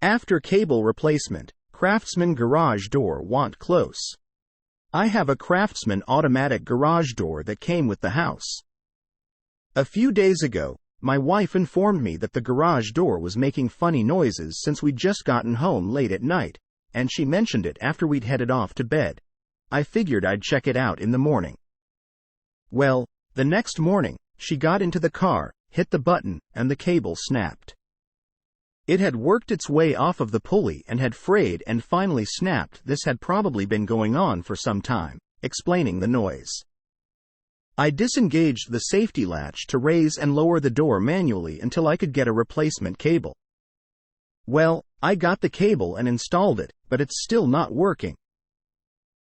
After cable replacement, Craftsman garage door want close. I have a Craftsman automatic garage door that came with the house. A few days ago, my wife informed me that the garage door was making funny noises since we'd just gotten home late at night, and she mentioned it after we'd headed off to bed. I figured I'd check it out in the morning. Well, the next morning, she got into the car, hit the button, and the cable snapped. It had worked its way off of the pulley and had frayed and finally snapped. This had probably been going on for some time, explaining the noise. I disengaged the safety latch to raise and lower the door manually until I could get a replacement cable. Well, I got the cable and installed it, but it's still not working.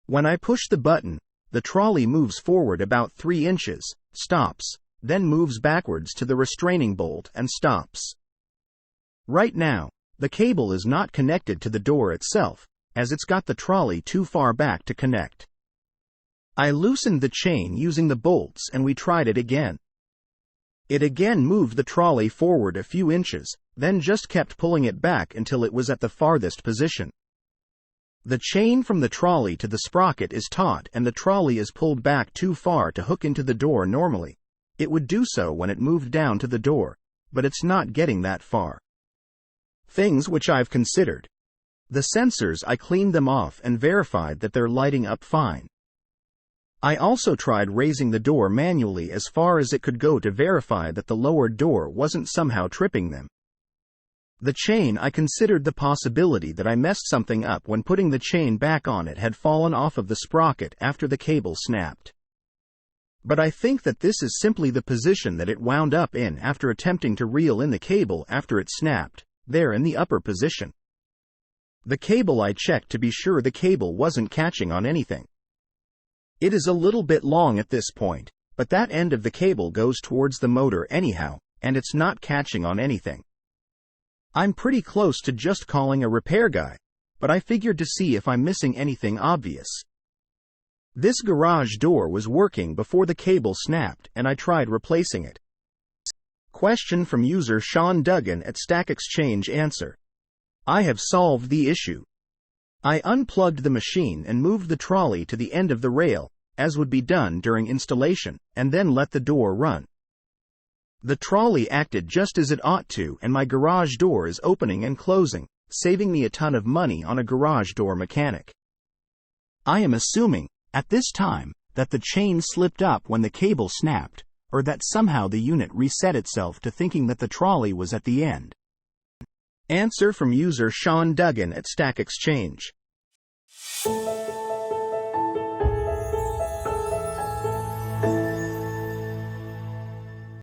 When I push the button, the trolley moves forward about 3 inches, stops, then moves backwards to the restraining bolt and stops. Right now, the cable is not connected to the door itself, as it's got the trolley too far back to connect. I loosened the chain using the bolts and we tried it again. It again moved the trolley forward a few inches, then just kept pulling it back until it was at the farthest position. The chain from the trolley to the sprocket is taut and the trolley is pulled back too far to hook into the door normally. It would do so when it moved down to the door, but it's not getting that far. Things which I've considered. The sensors, I cleaned them off and verified that they're lighting up fine. I also tried raising the door manually as far as it could go to verify that the lowered door wasn't somehow tripping them. The chain, I considered the possibility that I messed something up when putting the chain back on. It had fallen off of the sprocket after the cable snapped. But I think that this is simply the position that it wound up in after attempting to reel in the cable after it snapped, there in the upper position. The cable, I checked to be sure the cable wasn't catching on anything. It is a little bit long at this point, but that end of the cable goes towards the motor anyhow, and it's not catching on anything. I'm pretty close to just calling a repair guy, but I figured to see if I'm missing anything obvious. This garage door was working before the cable snapped and I tried replacing it. Question from user Sean Duggan at Stack Exchange. Answer: I have solved the issue. I unplugged the machine and moved the trolley to the end of the rail, as would be done during installation, and then let the door run. The trolley acted just as it ought to and my garage door is opening and closing, saving me a ton of money on a garage door mechanic. I am assuming, at this time, that the chain slipped up when the cable snapped, or that somehow the unit reset itself to thinking that the trolley was at the end. Answer from user Sean Duggan at Stack Exchange.